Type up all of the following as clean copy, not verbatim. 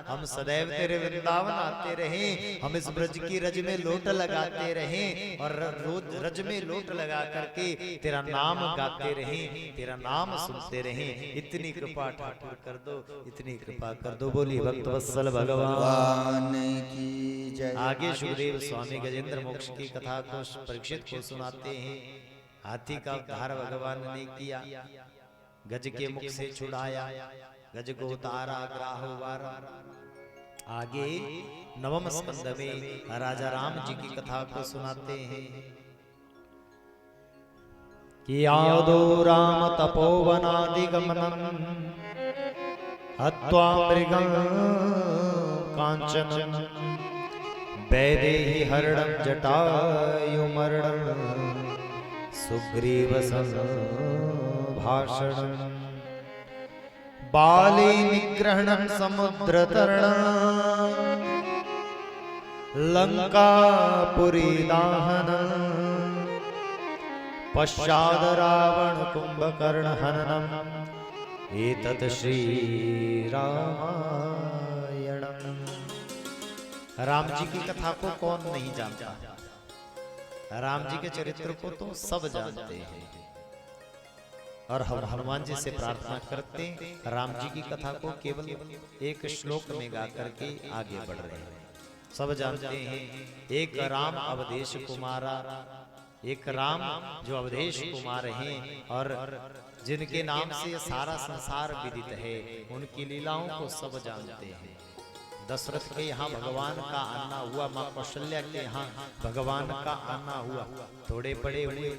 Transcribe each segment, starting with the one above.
हम सदैव तेरे वृंदावन आते रहें, हम इस ब्रज की रज में लोट लगाते रहें और रोज रज में लोट लगा करके तेरा नाम गाते रहें, तेरा नाम सुनते रहें। इतनी कृपा ठाकुर कर दो, इतनी कृपा कर दो। बोली भक्त वत्सल भगवान की जय। आगे सुखदेव स्वामी गजेंद्र मोक्ष की कथा को परीक्षित को सुनाते हैं। हाथी का उद्धार भगवान ने किया, गज के मुख से छुड़ाया, गज को उतारा ग्राह वारा। आगे नवम स्कंद में राजा राम जी की कथा को सुनाते हैं कि यादो राम तपोवनादिगमनम हत्वा मृगं कांचनम वैदेही हरणं जटायुमर्णं सुग्रीव भाषणं बाली निग्रहणं समुद्रतरणं लंकापुरी दाहनं पश्चाद रावण कुंभकर्ण हननम् एतत् श्री रामायणम्। राम जी की कथा को कौन नहीं जानता? राम जी के चरित्र को तो सब जानते हैं और हम हनुमान जी से प्रार्थना करते हैं राम जी की कथा को केवल एक श्लोक में गा करके आगे बढ़ रहे हैं। सब जानते हैं एक राम अवधेश कुमारा, एक राम जो अवधेश कुमार हैं और जिनके नाम से सारा संसार विदित है, उनकी लीलाओं को सब जानते हैं। दशरथ के यहाँ भगवान का आना हुआ, माँ कौशल्या के यहाँ भगवान का आना हुआ। थोड़े बड़े हुए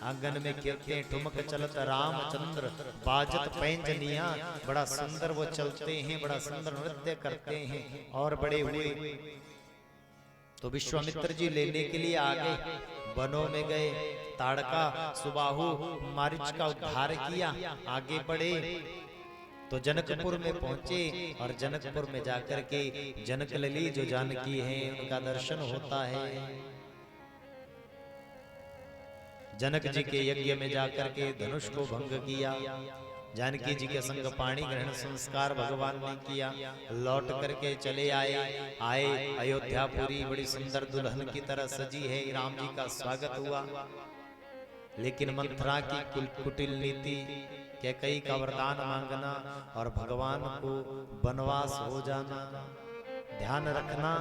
आंगन में कीर्ते ठुमक चलत रामचंद्र बाजत पैंजनिया। बड़ा सुंदर वो चलते हैं, बड़ा सुंदर नृत्य करते हैं। और बड़े हुए तो विश्वामित्र जी लेने के लिए आ गए, वनों में गए, ताड़का सुबाहु मारीच का उद्धार किया। आगे बढ़े तो जनकपुर में पहुंचे और जनकपुर में जाकर के जनक लली जो जानकी है उनका दर्शन होता है। जनक जी के यज्ञ में जाकर के धनुष को भंग किया। जानकी जी के संग पाणी ग्रहण संस्कार भगवान ने किया। लौट करके चले आए अयोध्यापुरी बड़ी सुंदर दुल्हन की तरह सजी है। राम जी का स्वागत हुआ, लेकिन मंथरा की कुटिल नीति, कैकेयी का वरदान मांगना और भगवान को वनवास हो जाना। ध्यान रखना,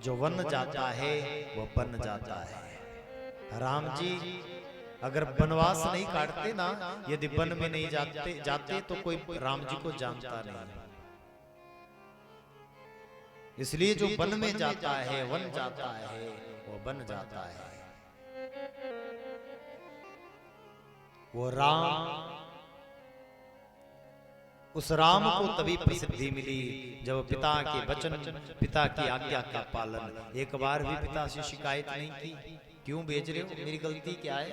जो वन जाता है वो बन जाता है। राम जी अगर वनवास नहीं काटते ना, यदि वन में नहीं जाते तो कोई राम जी को जानता नहीं। इसलिए जो वन में जाता है, वन जाता है, वो बन जाता है। वो राम, उस राम को तभी प्रसिद्धि मिली जब पिता के वचन, पिता की आज्ञा का पालन। एक बार भी पिता से शिकायत नहीं की, क्यों भेज रहे हो, मेरी गलती क्या है।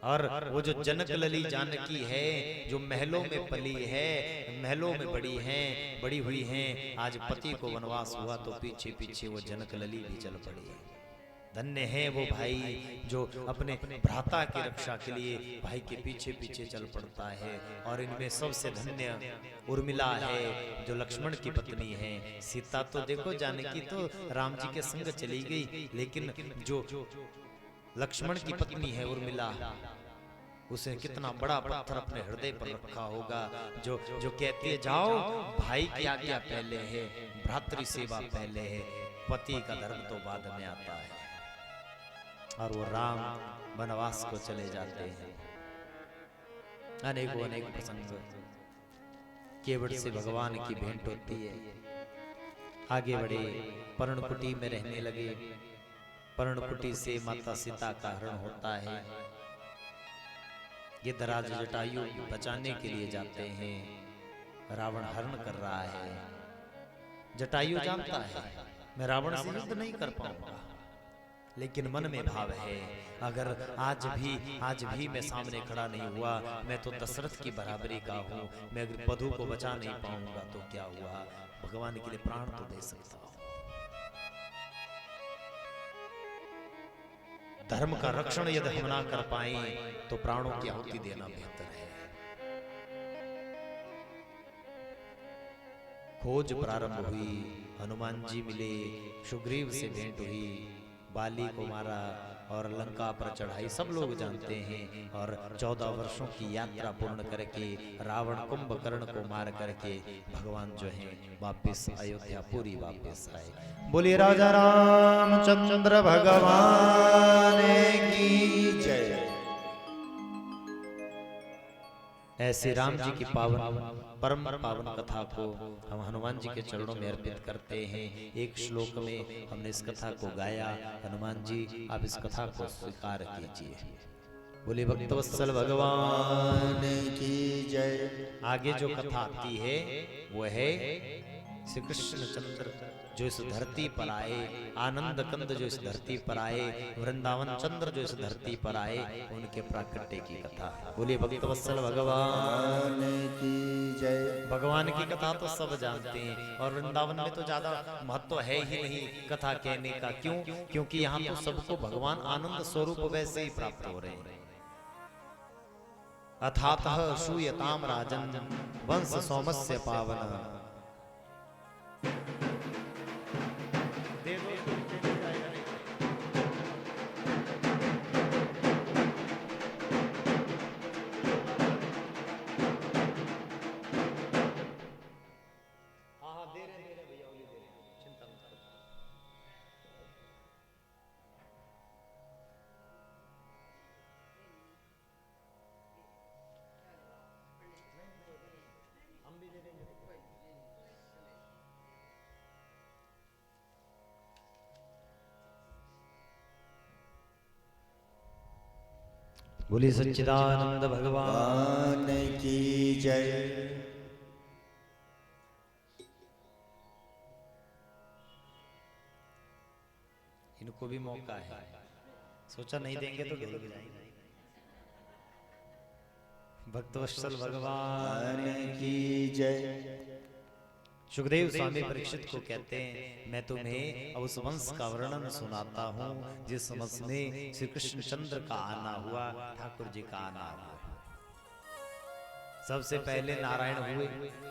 और वो जो जनक लली जानकी है, जो महलों में पली है, महलों में बड़ी हुई हैं, आज पति को वनवास हुआ तो पीछे पीछे वो जनक लली भी चल पड़ी है। धन्य है वो भाई जो अपने भ्राता की रक्षा के लिए भाई के पीछे पीछे चल पड़ता है। और इनमें सबसे धन्य उर्मिला है जो लक्ष्मण की पत्नी है। सीता तो देखो जानकी तो राम जी के संग चली गई, लेकिन जो लक्ष्मण की पत्नी है उर्मिला, उसे कितना बड़ा पत्थर अपने हृदय पर रखा होगा, जो कहती है जाओ भाई की आज्ञा पहले है, भ्रातृ सेवा पहले है, पति का धर्म तो बाद में आता है। और वो राम वनवास को चले जाते हैं। अनेकों अनेक प्रसंग केवट से भगवान की भेंट होती है। आगे बढ़े, पर्णकुटी में रहने लगे। पर्णकुटी से माता सीता का हरण होता है। गिद्धराज जटायु बचाने के लिए जाते हैं। रावण हरण कर रहा है। जटायु जानता है मैं रावण से युद्ध नहीं कर पाऊंगा, लेकिन मन में भाव है अगर आज भी मैं सामने खड़ा नहीं हुआ, मैं तो दशरथ की बराबरी का हूँ। मैं अगर वधु को बचा नहीं पाऊंगा तो क्या हुआ, भगवान के लिए प्राण तो दे सकता हूँ। धर्म का रक्षण यदि हम ना कर पाए तो प्राणों की आहुति देना बेहतर है। खोज प्रारंभ हुई, हनुमान जी मिले, सुग्रीव से भेंट हुई, बाली को मारा और लंका पर चढ़ाई सब लोग जानते हैं। और 14 वर्षों की यात्रा पूर्ण करके रावण कुंभकर्ण को मार करके भगवान जो है वापस अयोध्या पूरी वापस आए। बोलिए राजा रामचंद्र भगवान की जय। ऐसे राम जी की पावन परम पावन कथा को हम हनुमान जी के चरणों में अर्पित करते हैं। एक श्लोक में हमने इस कथा को गाया। हनुमान जी आप इस कथा को स्वीकार कीजिए। बोले भक्तवत्सल भगवान की जय। आगे जो कथा आती है वो है श्री कृष्ण चंद्र जो इस धरती पर आए, आनंद कंद जो इस धरती पर आए, वृंदावन चंद्र जो इस धरती पर आए, उनके प्राकट्य की कथा। बोलिए भक्तवत्सल भगवान की जय। भगवान की कथा तो सब जानते हैं और वृंदावन में तो ज्यादा महत्व है ही नहीं कथा कहने का। क्यों? क्योंकि यहाँ तो सबको भगवान आनंद स्वरूप वैसे ही प्राप्त हो रहे हैं। अथातः श्रूयताम राजन वंश सोमस्य पावन। बोलिए सच्चिदानंद भगवान की जय। इनको भी मौका है, सोचा नहीं देंगे तो ढूंढ जाएंगे। भक्तवत्सल भगवान की जय। सुखदेव स्वामी परीक्षित को कहते हैं मैं तुम्हें उस वंश का वर्णन सुनाता हूँ जिस वंश में श्री कृष्ण चंद्र का आना हुआ, ठाकुर जी का आना हुआ। सबसे पहले नारायण हुए,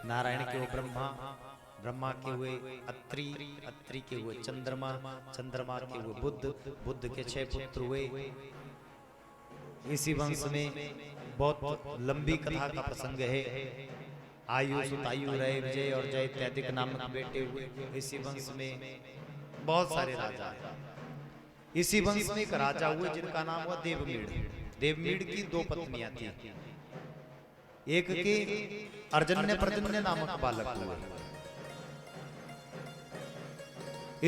नारायण के हुए ब्रह्मा, ब्रह्मा के हुए अत्रि, अत्रि के हुए चंद्रमा, चंद्रमा के हुए बुद्ध, बुद्ध के 6 पुत्र हुए। इसी वंश में बहुत लंबी कथा का प्रसंग है। आयु सुतायु रहे विजय और जय इत्यादि नामक बेटे हुए। इसी वंश में बहुत सारे राजा। इसी वंश में एक राजा हुए जिनका नाम हुआ देवमीड़। देवमीड़ की 2 पत्नियां थी। एक के अर्जन्य प्रजन्य नामक बालक हुए।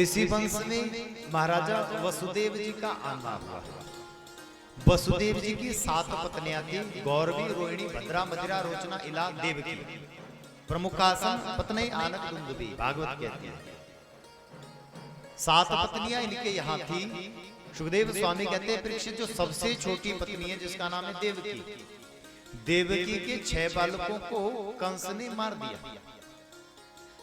इसी वंश में महाराजा वसुदेव जी का आना हुआ। वसुदेव जी की 7 पत्नियां थी, गौरवी, रोहिणी, भद्रा, मदिरा, रोचना, इला, देवकी। प्रमुखासन पत्नी आनक दुंदुभी, भागवत कहती है। 7 पत्नियां इनके यहाँ थी। सुखदेव स्वामी कहते हैं परीक्षित जो सबसे छोटी पत्नी है जिसका नाम है देवकी, देवकी के 6 बालकों को कंस ने मार दिया।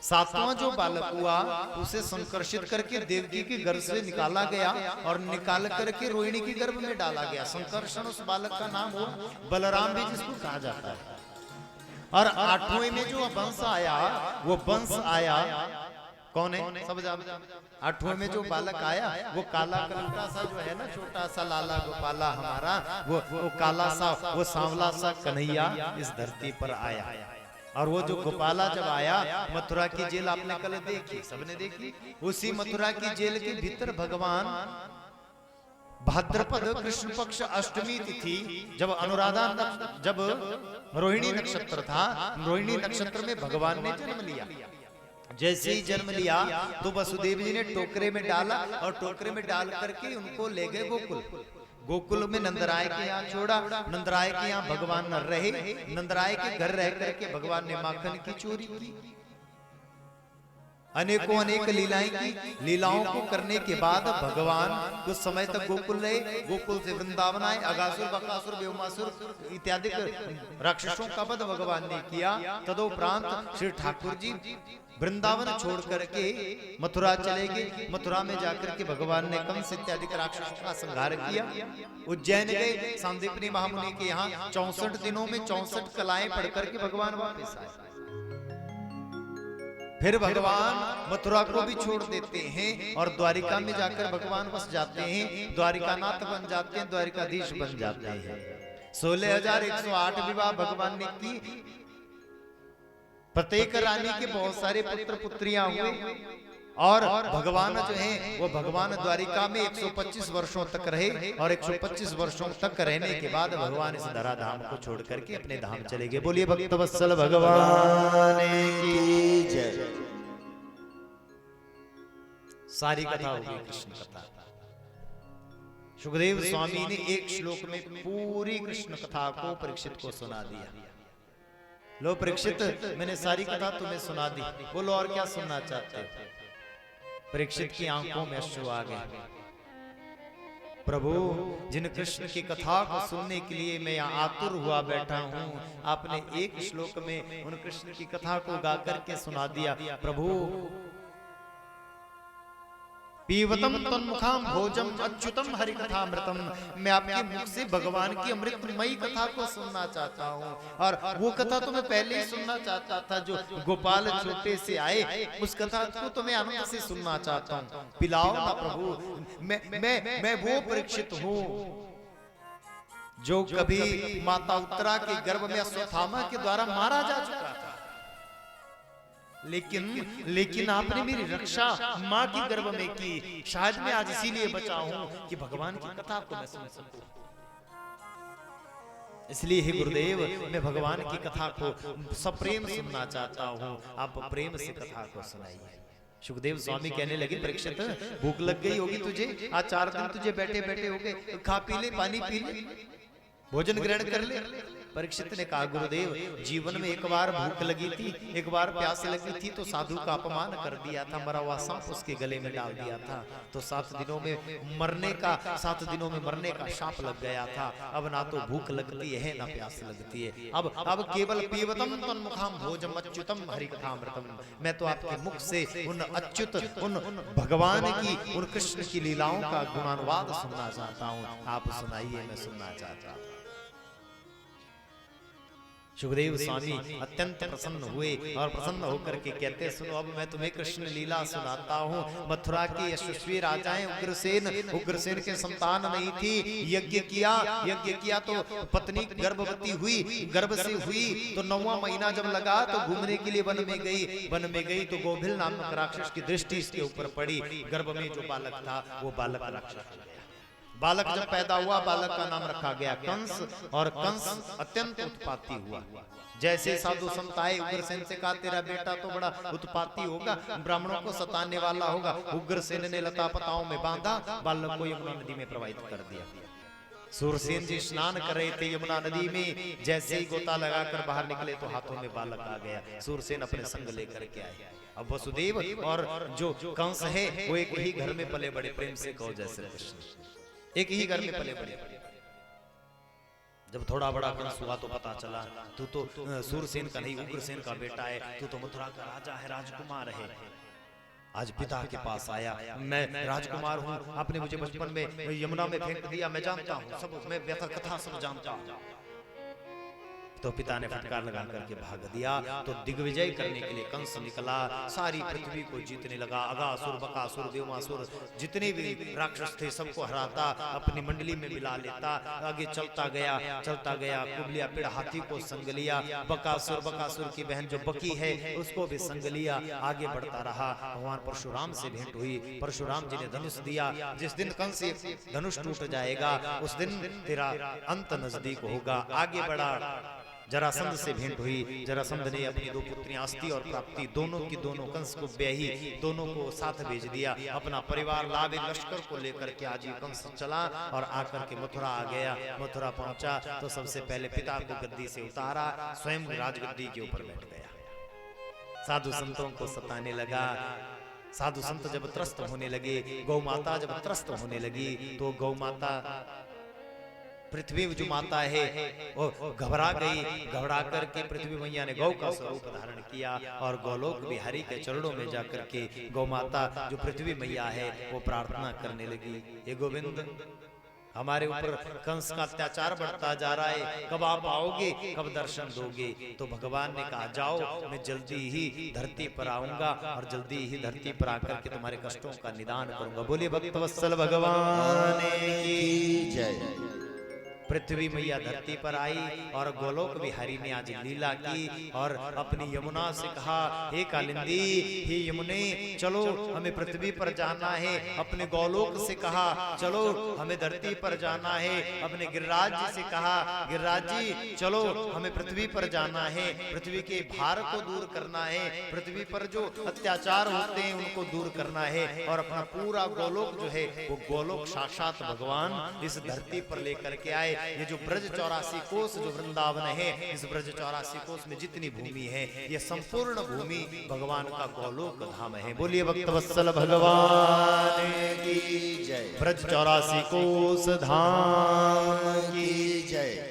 7वां जो बालक हुआ उसे संकर्षित करके देवकी के गर्भ से निकाला गया और निकाल करके रोहिणी के गर्भ में डाला गया। संकर्षण उस बालक का नाम हुआ बलराम भी जिसको कहा जाता है। और 8वें में जो वंश आया वो वंश आया कौन है सब जानते। 8वें में जो बालक आया वो काला कलका सा जो है ना, छोटा सा लाला गोपाला हमारा, वो काला सा, वो सांवला सा कन्हैया इस धरती पर आया। और वो जो गोपाला जब आया, मथुरा की जेल आपने कल देखी, सबने देखी। उसी मथुरा की जेल के भीतर भगवान भाद्रपद कृष्ण पक्ष अष्टमी तिथि जब अनुराधा जब रोहिणी नक्षत्र था, रोहिणी नक्षत्र में भगवान ने जन्म लिया। जैसे ही जन्म लिया तो वसुदेव जी ने टोकरे में डाला और टोकरे में डाल करके उनको ले गए गोकुल। गोकुल में नंदराय के यहाँ छोड़ा। नंदराय के यहाँ भगवान न रहे। नंदराय के घर रह करके भगवान ने माखन की चोरी की, अनेकों अनेक लीलाएं की। लीलाओं को करने के बाद भगवान कुछ समय तक गोकुल रहे। गोकुल से वृंदावन आए। अगासुर, बकासुर, व्योमासुर इत्यादि राक्षसों का वध भगवान ने किया। तदोपरांत श्री ठाकुर जी वृंदावन छोड़ करके मथुरा चले गए। मथुरा में जाकर के भगवान ने कंस इत्यादि राक्षसों का संहार किया। उज्जैन गए सांदीपनी महामुनि के यहाँ। 64 दिनों में 64 कलाएं पढ़ करके भगवान वापस आए। फिर भगवान मथुरा को भी छोड़ देते हैं और द्वारिका में जाकर भगवान बस जाते हैं, द्वारिकानाथ बन जाते हैं, द्वारिकाधीश बन जाते हैं। 16,108 विवाह भगवान ने की। प्रत्येक रानी के बहुत सारे पुत्र पुत्रियां हुए और भगवान जो है वो भगवान द्वारिका में 125 वर्षों तक रहे और 125 वर्षों तक रहने के बाद भगवान इस धराधाम को छोड़ करके अपने धाम चले गए। बोलिए भक्तवत्सल भगवान की जय। सारी कथा होगी कृष्ण कथा। सुखदेव स्वामी ने एक श्लोक में पूरी कृष्ण कथा को परीक्षित को सुना दिया। लो परीक्षित, मैंने सारी कथा तुम्हें सुना दी, बोलो और क्या सुनना चाहते हो? परीक्षित की आंखों में अश्रु आ गए। प्रभु, जिन कृष्ण की कथा को सुनने के लिए मैं यहाँ आतुर हुआ बैठा हूँ, आपने एक श्लोक में उन कृष्ण की कथा को गा करके सुना दिया। प्रभु, पीवतम तन्मुखाम भोजम अच्युतम हरि कथामृतम, मैं आपके मुख से भगवान की अमृतमयी कथा को सुनना चाहता हूँ। और वो कथा तो मैं पहले ही सुनना चाहता था, जो गोपाल छोटे से आए उस कथा को तो मैं आनंद से सुनना चाहता हूँ। पिलाओ ना प्रभु। मैं वो परीक्षित हूँ जो कभी माता उत्तरा के गर्भ में अश्वत्थामा के द्वारा मारा जा चुका था, लेकिन आपने मेरी रक्षा माँ की गर्भ में की। शायद मैं आज इसीलिए बचा हूं कि भगवान की कथा को मैं सुन सकूं। इसलिए हे गुरुदेव, मैं भगवान की कथा को सप्रेम सुनना चाहता हूं, आप प्रेम से कथा को सुनाइए। सुखदेव स्वामी कहने लगे, परीक्षित, भूख लग गई होगी तुझे, आज 4 दिन तुझे बैठे बैठे हो गए, खा पी ले, पानी पी ले, भोजन ग्रहण कर ले। परीक्षित ने कहा, गुरुदेव, जीवन में एक बार भूख लगी थी, एक बार प्यास लगी थी, तो साधु का अपमान कर दिया था, मरा हुआ सांप उसके गले में डाल दिया था, तो 7 दिनों में मरने का शाप लग गया था। अब ना तो भूख लगती है ना प्यास लगती है, अब केवल पीवतम तन्मुखाम भोजम अच्युतम हरि कथामृतम, मैं तो आपके मुख से उन अच्युत, उन भगवान की, उन कृष्ण की लीलाओं का गुणानुवाद सुनना चाहता हूँ। आप सुनाइए, मैं सुनना चाहता हूँ। सुखदेव स्वामी अत्यंत प्रसन्न हुए और प्रसन्न होकर के कहते, सुनो, अब मैं तुम्हें कृष्ण लीला सुनाता हूँ। मथुरा के यशस्वी राजाएं उग्रसेन के संतान नहीं थी, यज्ञ किया तो पत्नी गर्भवती हुई, गर्भ से हुई तो 9वां महीना जब लगा तो घूमने के लिए वन में गई तो गोभिल नामक राक्षस की दृष्टि इसके ऊपर पड़ी। गर्भ में जो बालक था वो बालक राक्षस। बालक जब पैदा हुआ, बालक का नाम रखा गया कंस, और कंस अत्यंत उत्पाती हुआ। जैसे साधु संत आए, उग्रसेन से कहा, तेरा बेटा तो बड़ा उत्पाती होगा, ब्राह्मणों को सताने वाला होगा। उग्रसेन ने लतापताओं में बांधा, बालक को यमुना नदी में प्रवाहित कर दिया। सूरसेन जी स्नान कर रहे थे यमुना नदी में, जैसे ही गोता लगाकर बाहर निकले तो हाथों में बालक आ गया। सूरसेन अपने संग लेकर के आए। अब वसुदेव और जो कंस है वो एक ही घर में पले बड़े, प्रेम से कहो जैसे कृष्ण, एक ही घर में पले बड़े। जब थोड़ा बड़ा कंस हुआ तो पता चला तू तो सूरसेन का नहीं, उग्रसेन का बेटा है, तू तो मथुरा का राजा है, राजकुमार है। आज पिता के पास आया, मैं राजकुमार हूँ, आपने मुझे बचपन में यमुना में फेंक दिया, मैं जानता हूँ सब, मैं व्यथा कथा सब जानता हूँ। तो पिता ने फटकार लगा करके भाग दिया। तो दिग्विजय करने के लिए कंस निकला, सारी पृथ्वी को जीतने लगा। अगासुर, बकासुर, देवासुर, जितने भी राक्षस थे सबको हराता, अपनी मंडली में मिला लेता। आगे चलता गया, कुबलिया पेड़ हाथी को संग लिया। बकासुर की बहन जो बकी है उसको भी संग लिया। आगे बढ़ता रहा, भगवान परशुराम से भेंट हुई। परशुराम जी ने धनुष दिया, जिस दिन कंस धनुष टूट जाएगा उस दिन तेरा अंत नजदीक होगा। आगे बढ़ा, जरासंध से भेंट हुई। जरासंध ने अपनी 2 पुत्रियां अस्ति और प्राप्ति दोनों की दोनों कंस को ब्याही, दोनों को साथ भेज दिया। अपना परिवार लाभ लश्कर को लेकर के आज कंस चला और आकर के मथुरा आ गया। मथुरा पहुंचा तो सबसे पहले पिता को गद्दी से उतारा, स्वयं राजगद्दी के ऊपर बैठ गया। साधु संतों को सताने लगा। साधु संत जब त्रस्त होने लगे, गौ माता जब त्रस्त होने लगी तो गौ माता, पृथ्वी जो माता है वो घबरा गई। घबरा करके पृथ्वी मैया ने गौ का स्वरूप धारण किया और गौलोक बिहारी के चरणों में जाकर के गौ माता जो पृथ्वी मैया है वो प्रार्थना करने लगी, हे गोविंद, हमारे ऊपर कंस का अत्याचार बढ़ता जा रहा है, कब आप आओगे, कब दर्शन दोगे? तो भगवान ने कहा जाओ, मैं जल्दी ही धरती पर आऊंगा और जल्दी ही धरती पर आकर के तुम्हारे कष्टों का निदान करूंगा। बोलिए भक्तवत्सल भगवान की जय। पृथ्वी मैया धरती पर आई और गोलोक बिहारी ने आज लीला की और अपनी यमुना से कहा, हे कालिंदी, हे यमुने, चलो हमें पृथ्वी पर जाना है। अपने गोलोक से कहा, चलो हमें धरती पर जाना है। अपने गिरिराज जी से कहा, गिरिराज जी चलो हमें पृथ्वी पर जाना है, पृथ्वी के भार को दूर करना है, पृथ्वी पर जो अत्याचार होते हैं उनको दूर करना है। और अपना पूरा गोलोक जो है वो गोलोक साक्षात भगवान इस धरती पर लेकर के आए। ये जो ब्रज 84 कोस जो वृंदावन है, इस ब्रज 84 कोस में जितनी भूमि है, ये संपूर्ण भूमि भगवान का गोलोक धाम है। बोलिए भक्तवत्सल भगवान की जय। ब्रज 84 कोस धाम की जय।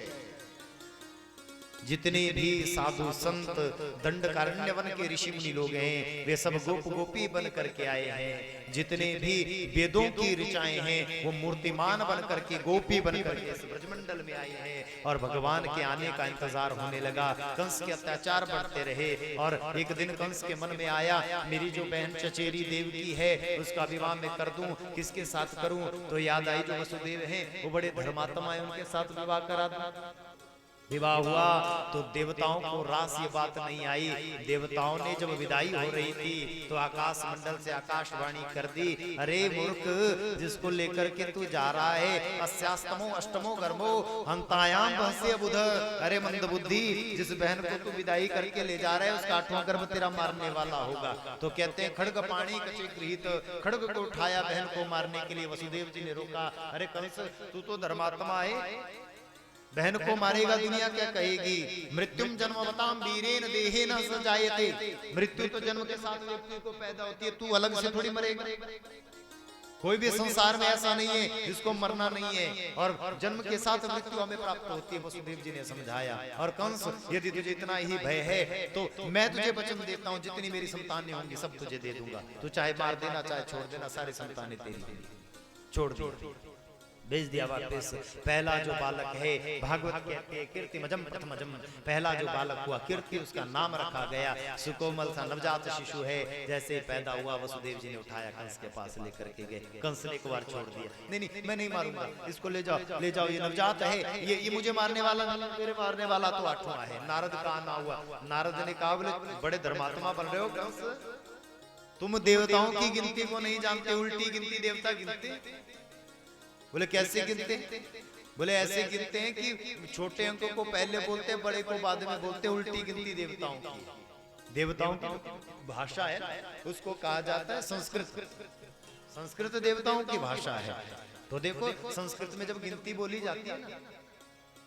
जितने भी साधु संत दंडकारण्य वन के ऋषि मुनि लोग हैं, वे सब गोप गोपी बन करके आए हैं। जितने भी वेदों की ऋचाएं हैं, वो मूर्तिमान बन करके, गोपी बन करके इस ब्रजमंडल में आए हैं। और भगवान के आने का इंतजार होने लगा। कंस के अत्याचार बढ़ते रहे और एक दिन कंस के मन में आया, मेरी जो बहन चचेरी देवकी है उसका विवाह मैं कर दूं, किसके साथ करूं? तो याद आई जो वसुदेव हैं, वो बड़े धर्मात्मा है, उनके साथ विवाह करा दूं। विवाह हुआ तो देवताओं को रास ये बात नहीं आई। देवताओं ने जब विदाई हो रही थी तो आकाश मंडल से आकाशवाणी कर दी, अरे मूर्ख, जिसको लेकर के तू जा रहा है, अस्यास्तमो अष्टमो गर्भो हंतायाम भस्य बुध, अरे मंद बुद्धि, जिस बहन को तू विदाई करके ले जा रहा है उसका 8वां गर्भ तेरा मारने वाला होगा। तो कहते हैं खड्ग पाणी कचे गृहीत, खड्ग को उठाया बहन को मारने के लिए। वसुदेव जी ने रोका, अरे कंस, तू तो धर्मात्मा है, बहन को मारेगा, दुनिया क्या कहेगी? मृत्युम जन्मवताम वीरेन देहेन सजायते, मृत्यु तो जन्म के साथ व्यक्ति को पैदा होती है, तू अलग से थोड़ी मरेगा। कोई भी संसार में ऐसा नहीं है जिसको मरना नहीं है, और जन्म के साथ मृत्यु हमें प्राप्त होती है। वसुदेव जी ने समझाया, और कंस, यदि तुझे इतना ही भय है तो मैं तुझे वचन देता हूँ, जितनी मेरी संतानें होंगी सब तुझे दे दूंगा। तू चाहे मार देना चाहे छोड़ देना, सारी संतानें तेरी। छोड़ दी, भेज दिया वापस। पहला जो बालक है, भागवत कहते हैं कीर्तिमजम प्रथमजम, पहला जो बालक हुआ कीर्ति, उसका नाम रखा गया। सुकोमल सा नवजात शिशु है, जैसे पैदा हुआ वसुदेव जी ने उठाया कंस के पास लेकर के गए। कंस ने एक बार छोड़ दिया, नहीं नहीं मैं नहीं मारूंगा, इसको ले जाओ, ले जाओ, ये नवजात है, ये मुझे मारने वाला नहीं, मेरे मारने वाला तो 8वां है। नारद का आना हुआ, नारद ने कहा, बोले बड़े धर्मात्मा बन रहे हो कंस, तुम देवताओं की गिनती को नहीं जानते, उल्टी गिनती देवता गिनते। बोले कैसे गिनते? बोले ऐसे गिनते हैं कि छोटे अंकों को पहले बोलते हैं, बड़े को बाद में बोलते हैं। उल्टी गिनती देवताओं की। देवताओं की भाषा है, उसको कहा जाता है संस्कृत। संस्कृत देवताओं की भाषा है। तो देखो, संस्कृत में जब गिनती बोली जाती है ना,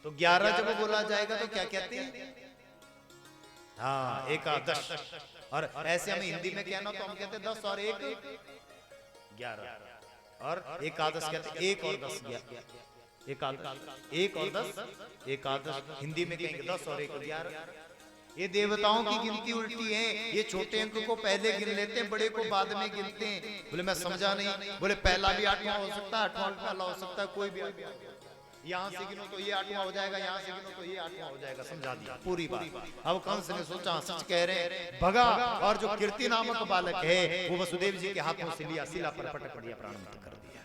तो 11 जब बोला जाएगा तो क्या कहते हैं? हाँ, एकादश। और ऐसे हम हिंदी में कहना तो हम कहते हैं 10 और 1 11, और एकादश कहते हैं 1 और 10 एकादश, 1 और 10 एकादश। हिंदी में कहेंगे 10 और 1 11। ये देवताओं की गिनती उल्टी है। ये छोटे अंक को पहले गिन लेते हैं, बड़े को बाद में गिनते हैं। बोले मैं समझा नहीं। बोले पहला भी 8वां हो सकता है, 8वां भी पहला हो सकता है, कोई भी। यहाँ से गिनो तो ये 8वां हो जाएगा, यहाँ से गिनो तो ये 8वां हो जाएगा। समझा दिया पूरी बात। अब कंस ने सोचा, सच कह रहे हैं, भगा, और जो कीर्ति नामक बालक है वो वसुदेव जी के हाथों से लिया, शिला पर पटक दिया, प्राण मुक्त कर दिया।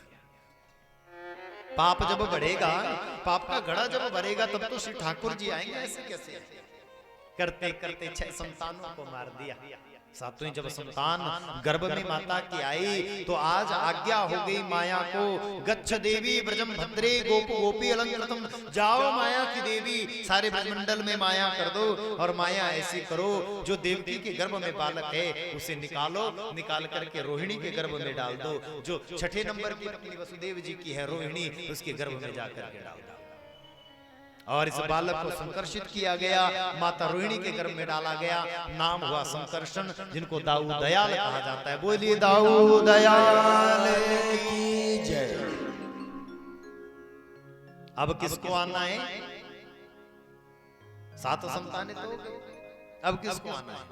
पाप जब बढ़ेगा, पाप का घड़ा जब भरेगा, तब तो श्री ठाकुर जी आएंगे। ऐसे कैसे? करते करते 6 संतानों को मार दिया। सातवीं जब संतान गर्भ में माता की आई तो आज आज्ञा हो गई माया को, गच्छ देवी ब्रजम भद्रे गोप गोपी अलंकृतम, जाओ माया की देवी, सारे ब्रजमंडल में माया कर दो। और माया ऐसी करो, जो देवकी के गर्भ में बालक है उसे निकालो, निकाल करके रोहिणी के गर्भ में डाल दो। जो 6ठे नंबर की पत्नी वसुदेव जी की है रोहिणी, उसके गर्भ में जाकर के डाल दो। और इस बालक को संकर्षित किया गया, माता रोहिणी के गर्भ में डाला गया। नाम हुआ संकर्षण, जिनको दाऊ दयाल कहा जाता है। बोलिए दाऊ दयाल की जय। अब किसको आना है? 7 संतानें तो, अब किसको आना है?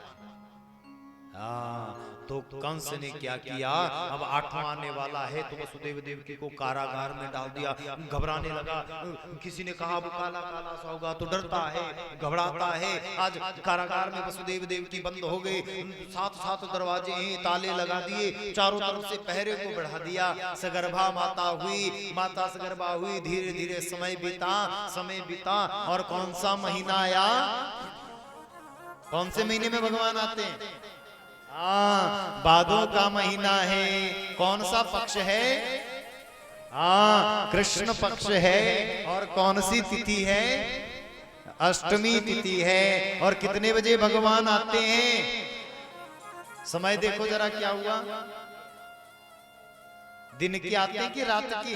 हाँ, तो कंस ने क्या किया, अब 8वां आने वाला है तो वसुदेव देवकी को कारागार में डाल दिया। घबराने लगा, किसी ने कहा वो काला काला सा होगा, तो डरता है, घबराता है। आज कारागार में वसुदेव देवकी बंद हो गए, 7 दरवाजे हैं, ताले लगा दिए, चारों तरफ से पहरे को बढ़ा दिया। सगर्भा माता हुई, माता सगर्भा हुई, धीरे धीरे समय बीता और कौन सा महीना आया? कौन से महीने में भगवान आते हैं? हाँ, भादों का महीना है। कौन सा पक्ष है? हाँ, कृष्ण पक्ष है। और कौन सी तिथि है? अष्टमी तिथि है। और कितने बजे भगवान आते हैं? समय देखो जरा क्या हुआ, दिन की आते हैं कि रात की?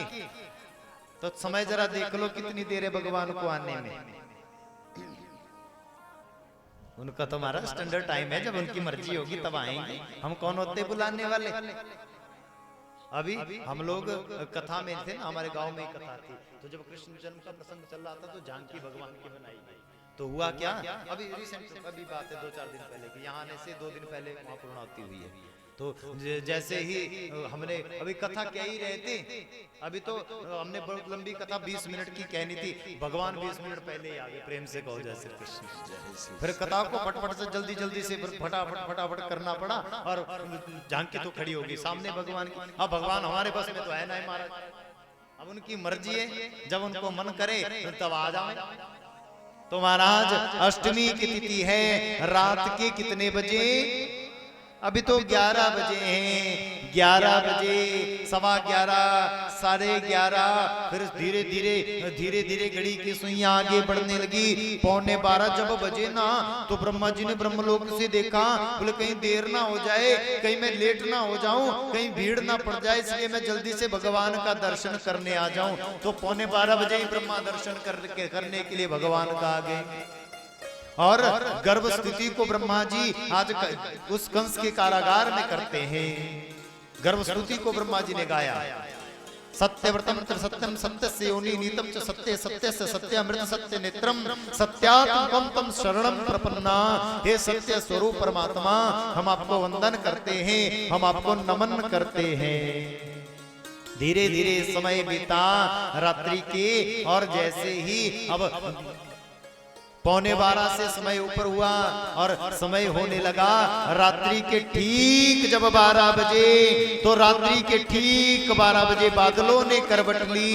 तो समय जरा देख लो कितनी देर है भगवान को आने में। उनका तो हमारा स्टैंडर्ड टाइम है, जब उनकी मर्जी होगी तब आएंगे। हम कौन होते बुलाने वाले? अभी हम लोग कथा में थे ना, हमारे गांव में कथा थी, तो जब कृष्ण जन्म का प्रसंग चल रहा था तो झांकी भगवान की बनाई गई। तो हुआ क्या, अभी रिसेंट अभी बात है 2-4 दिन पहले की, यहाँ आने से 2 दिन पहले वहां पूर्णाहुति हुई है। तो जैसे ही हमने अभी कथा कह ही रहे थे, अभी तो हमने बहुत लंबी कथा 20 मिनट की कहनी थी, भगवान 20 मिनट पहले ही आ गए। प्रेम से कहो जय श्री कृष्ण। फिर कथा को फटफट से जल्दी से फटाफट करना पड़ा, और झांकी तो खड़ी होगी सामने भगवान की। अब भगवान हमारे बस में तो है ना महाराज, अब उनकी मर्जी है, जब उनको मन करे तब आ जाए। तो महाराज अष्टमी की तिथि है, रात के कितने बजे? अभी तो 11 बजे हैं, 11 बजे, 11:15, 11:30, फिर धीरे धीरे घड़ी की सुइयां आगे बढ़ने लगी। 11:45 जब बजे ना, तो ब्रह्मा जी ने ब्रह्मलोक से देखा, बोले कहीं देर ना हो जाए, कहीं मैं लेट ना हो जाऊं, कहीं भीड़ ना पड़ जाए, इसलिए मैं जल्दी से भगवान का दर्शन करने आ जाऊं। तो 11:15 बजे ही ब्रह्मा दर्शन करने के लिए भगवान का आ गए। और गर्भ स्थिति को ब्रह्मा जी आज उस कंस के कारागार में करते हैं। गर्भ स्तुति को ब्रह्मा जी ने गाया, सत्यव्रतम सत्यम सत्यस्य योनि नीतम च सत्य सत्यस्य सत्यामृत सत्य नेत्रम सत्यात्मकम तम शरणम प्रपन्ना। हे सत्य स्वरूप परमात्मा, हम आपको वंदन करते हैं, हम आपको नमन करते हैं। धीरे धीरे समय बीता रात्रि के, और जैसे ही अब 11:15 से समय ऊपर हुआ और समय होने लगा रात्रि के ठीक जब 12 बजे, तो रात्रि के ठीक 12 बजे बादलों ने करवट ली,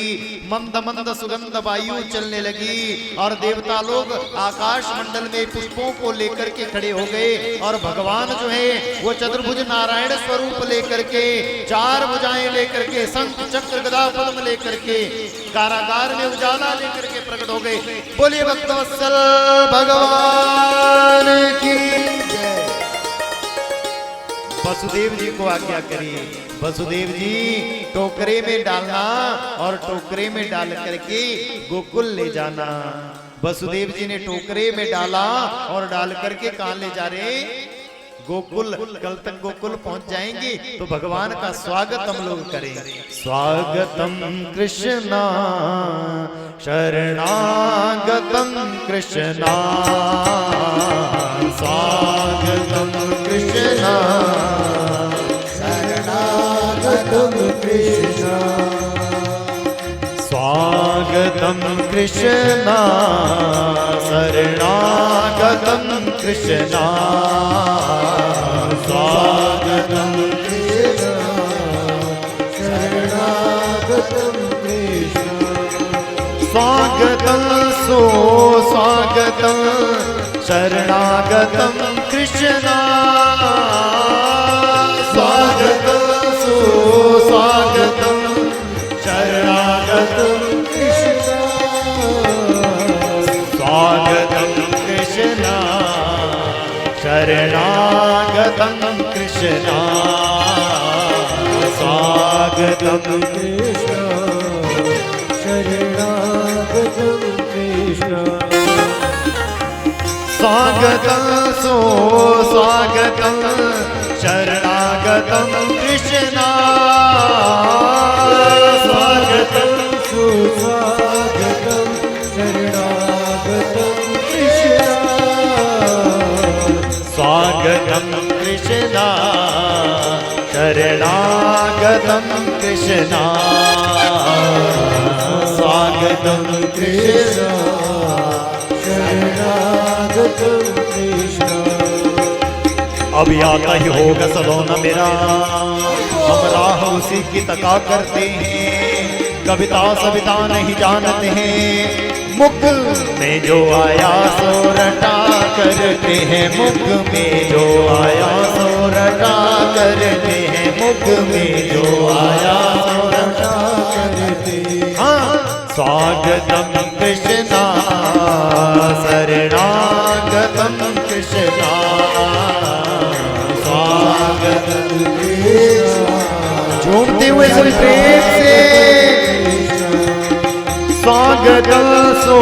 मंद मंद सुगंध वायु चलने लगी, और देवता लोग आकाश मंडल में पुष्पों को लेकर के खड़े हो गए। और भगवान जो है वो चतुर्भुज नारायण स्वरूप लेकर के, 4 भुजाएं लेकर के, शंख चक्र गदा पद्म लेकर के, कारागार में उजाला लेकर के प्रकट हो गए। बोलिए भक्तवत्सल भगवान की जय। वसुदेव जी को आज्ञा करिए, वसुदेव जी टोकरे में डालना और टोकरे में डाल करके गोकुल ले जाना। वसुदेव जी ने टोकरे में डाला और डाल करके कहां ले जा रहे? गोकुल। कल तक गोकुल पहुंच जाएंगे तो भगवान का स्वागत हम लोग करें। स्वागतम कृष्णा शरणागतम कृष्णा, स्वागतम कृष्णा शरणागतम कृष्णा, स्वागतम कृष्णा शरणागतम कृष्णा, स्वागतम कृष्णा शरणागतम कृष्णा, स्वागतम स्वागतम शरणागतम कृष्णा, स्वागतम स्वागतम शरणागतम कृष्णा, स्वागतम कृष्णा शरणागतम कृष्णा, स्वागतम कृष्णा शरणागतम कृष्णा, स्वागतम स्वागतम शरणागतम कृष्णा, स्वागतम सुस्वागतम शरणागतम कृष्णा, स्वागतम कृष्णा शरणागतं कृष्णा स्वागतं कृष्णा शरणागतं कृष्णा। अब आता ही होगा सलोना मेरा, हम राह उसी की तका करते हैं, कविता सविता नहीं जानते हैं, मुख में जो आया सो रटा करते हैं, मुख में जो आया सो रटा करते हैं, मुख में जो आया सो रटा करते हैं। हाँ, स्वागतम कृष्णा शरणागतम कृष्णा स्वागतम कृष्णा। झूमते हुए सब प्रेम से स्वागतम सो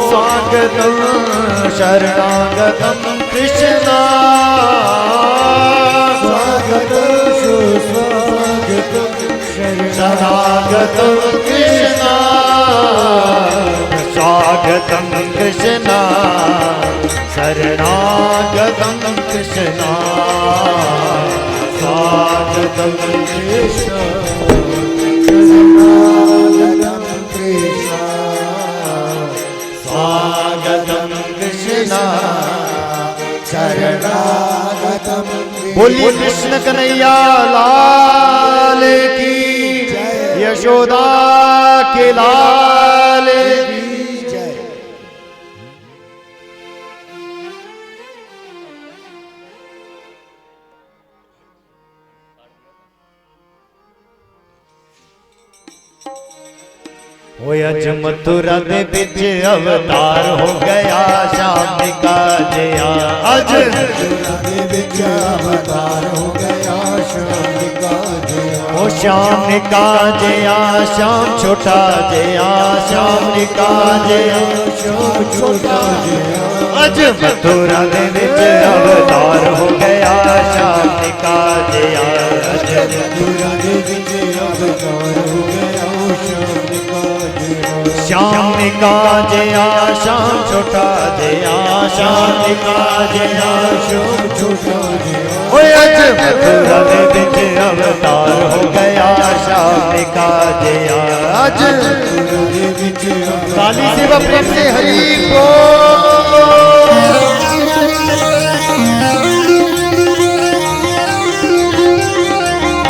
स्वागतम शरणागतम कृष्णा स्वागतम सो स्वागतम शरणागतम कृष्णा स्वागतम कृष्णा शरणागतम कृष्णा स्वागतम कृष्णा स्वागतम कृष्णा शरणागतम। बोलिए कृष्ण कन्हैया लाल की, यशोदा के लाल की जय। अज मथुरा दे बिच अवतार हो गया श्याम का जया, अज मथुरा दे बिच अवतार हो गया श्याम का जया, ओ श्याम का जया श्याम छोटा जया श्याम का जया श्याम छोटा जया, अज मथुरा दे बिच अवतार हो गया श्याम का जया, अज मथुरा दे बिच अवतार हो गया श्याम का जया श्याम छोटा जया श्याम का जया श्याम छोटा जया, ओए अज मथुरा दे बिच अवतार हो गया श्याम का जया, अज मथुरा दे बिच। काली सेवा प्रेम से हरि बोल।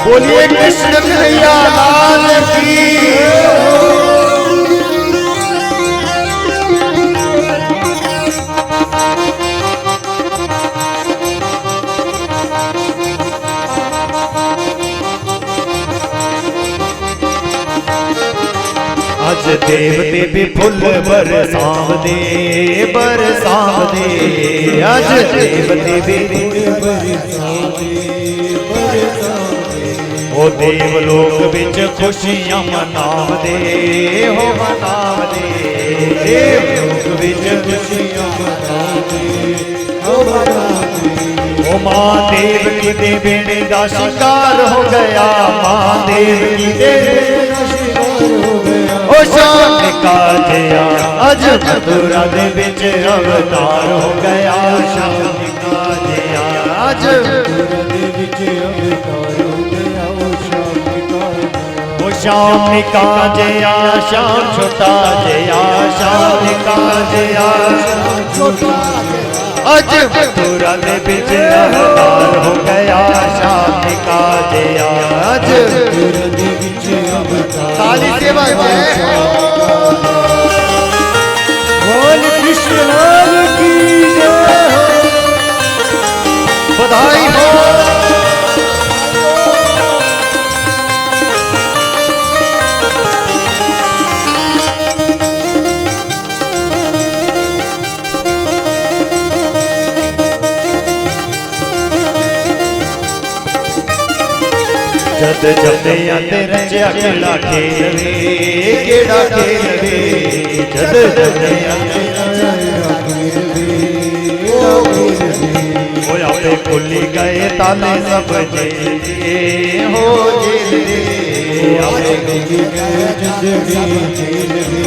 बोलिए कृष्ण कन्हैया लाल की। अज देवते भी फुल बरसावदे बरसावदे, अज देवते भी फुल बरसावदे बरसावदे, ओ देवलोक बिच खुशियां मनावदे हो मनावदे, देवलोक बिच खुशियां मनावदे हो मनावदे। ओ मां देव की देवनी का शिकार हो गया, मां देव की देवनी का शिकार हो गया, ओ श्याम का जया अज मथुरा दे बिच अवतार हो गया श्याम का जया, अज मथुरा दे बिच अवतार हो गया ओ श्याम का जया, ओ श्याम का जया श्याम छोटा जया श्याम का जया श्याम छोटा जया, अज मथुरा दे बिच अवतार हो गया श्याम का जया, अज मथुरा दे बिच अवतार। काली सेवा जय बोल कृष्ण लाल की जय, बधाई हो। जद जब आते रंजिया केड़ा खेल वे केड़ा खेल वे, जद जब आते रंजिया खेल वे ओ आपे खुली गए ताले सब जेल हो जेल रे, आपे खुली गए जेल रे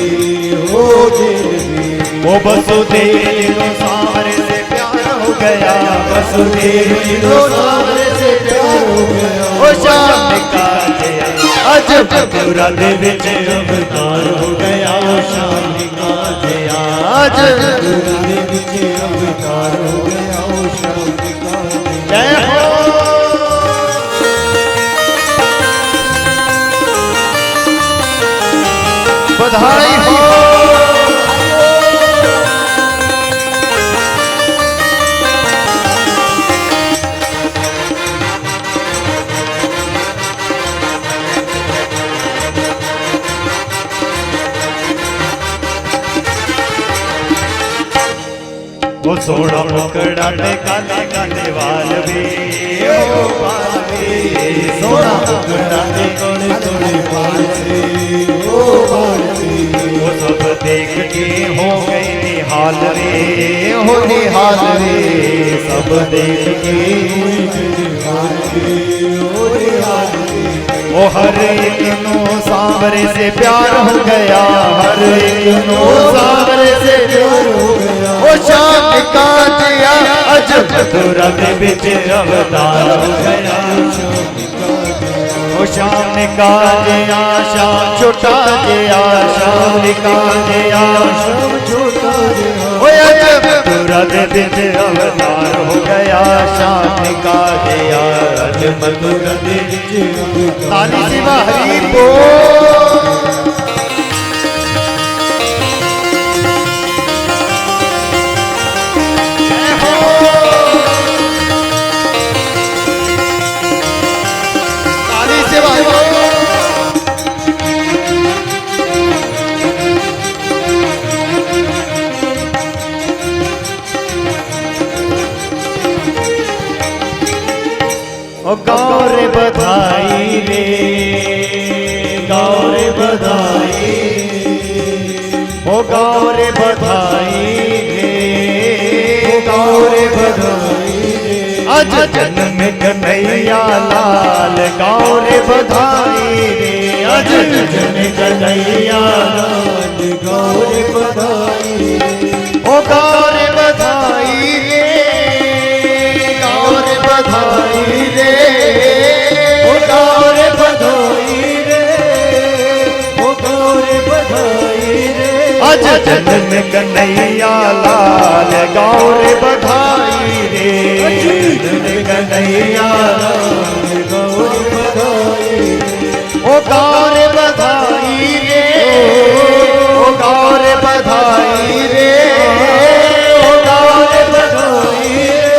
हो जेल रे, वो वसुदेव सारे से प्यार हो गया, वसुदेव जी को सांवरे से प्यार हो गया। ओ श्याम का जया अज मथुरा दे विच अवतार हो गया। ओ श्याम का जया अज मथुरा दे विच अवतार हो गया। ओ श्याम का जय हो। बधाई हो। वो सोना मुकड़ा ते काले काले वाल वे, ओ वाल वे, सोना मुकड़ा ते काले काले वाल वे, ओ वाल वे। वो सब देख के हो गए निहाल रे, हो निहाल रे, सब देख के हो गए निहाल रे, हो निहाल रे। वो हर एक नो सांवरे से प्यार हो गया, हर एक नो सांवरे से प्यार हो गया। ओ श्याम का जया अज मथुरा दे विच अवतार हो गया। ओ श्याम का जया श्याम छोटा जया, श्याम का जया श्याम छोटा जया। ओ अज मथुरा दे विच अवतार हो गया। श्याम का जया अज मथुरा दे विच अवतार। ताली शिवा हरि बोल। ओ गौर बधाई रे, गौर बधाई, ओ गौर बधाई रे, ओ गौर बधाई रे। अज जन्म कन्हैया लाल गौर बधाई रे, अज जन्म कन्हैया लाल गौर बधाई रे। ओ गौर बधाई रे, गौर बधाई रे, ओ गौर बधाई रे, ओ गौर बधाई रे। अज जन्म कन्हैया लाल गौर बधाई रे, जन्म कन्हैया लाल गौर बधाई रे। ओ गौर बधाई रे, ओ गौर बधाई रे, ओ गौर बधाई रे,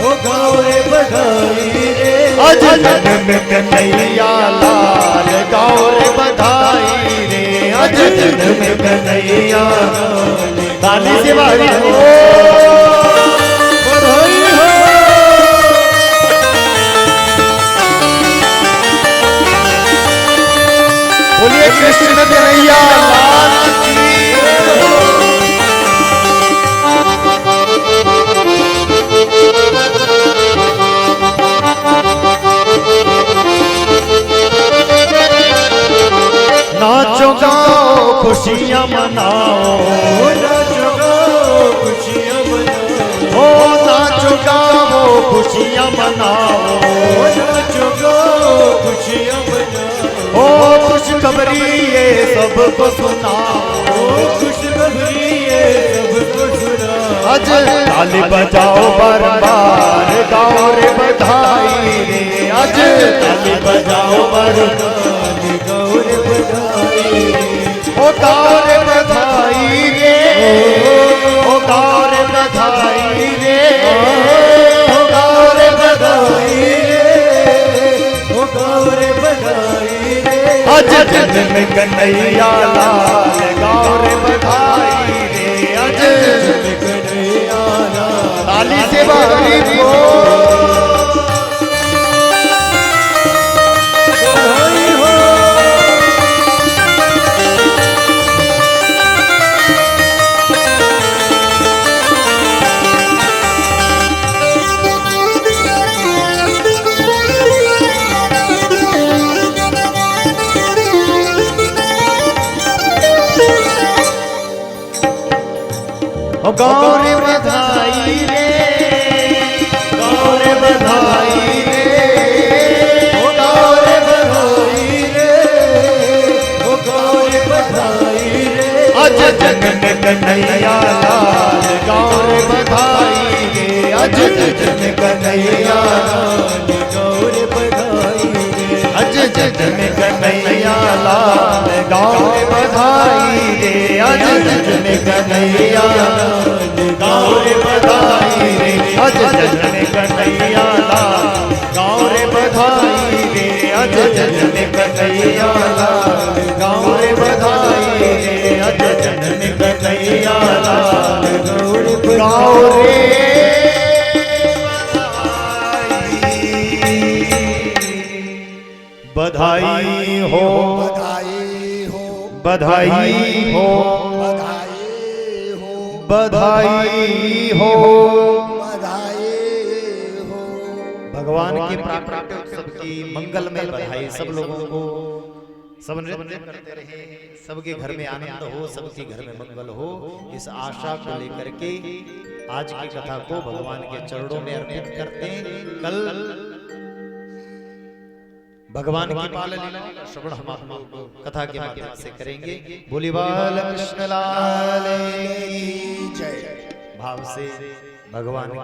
ओ गौर बधाई रे। अज जन्म कन्हैया लाल गौर बधाई रे, अज जन्म कन्हैया लाल। ताली से बारी हो बधाई हो। बोलिए कृष्ण कन्हैया लाल की। नाचो गाओ खुशियाँ मनाओ, नाचो गाओ खुशियाँ मनाओ, ओ नाचो गाओ खुशियाँ मनाओ, नाचो गाओ खुशियाँ मनाओ। ओ खुशखबरी ये सबको सुनाओ, खुशखबरी ये सबको सुनाओ। अज ताली बजाओ बार-बार गाओ रे बधाई रे, अज ताली बजाओ बार-बार गाओ रे बधाई रे। ओ गाओ रे बधाई रे, ओ गाओ रे बधाई रे, ओ गाओ रे बधाई रे, ओ गाओ रे बधाई रे। अज जन्म कन्हैया लाल गाओ रे बधाई रे, अज जन्म कन्हैया लाल। ताली से बारी बोल। गौर बधाई रे, अज जन कन्हैया लाल गाओ रे बधाई रे अज जन कन्हैया लाल गाओ रे बधाई रे अज जन कन्हैया लाल गाओ रे बधाई रे अज जन कन्हैया लाल गाओ रे बधाई हो बधाई हो बधाई हो बधाई हो बधाई हो बधाई हो। भगवान के प्राकट्य उत्सव की मंगलमय बधाई सब लोगों को। सब नृत्य करते रहे, सबके घर में आनंद हो, सबके घर में मंगल हो, इस आशा को लेकर के आज की कथा को भगवान के चरणों में अर्पित करते हैं। कल भगवान की बाल लीला का श्रवण हम आप लोग कथा के माध्यम से करेंगे। बोली बाल कृष्ण लाल की जय भाव से भगवान की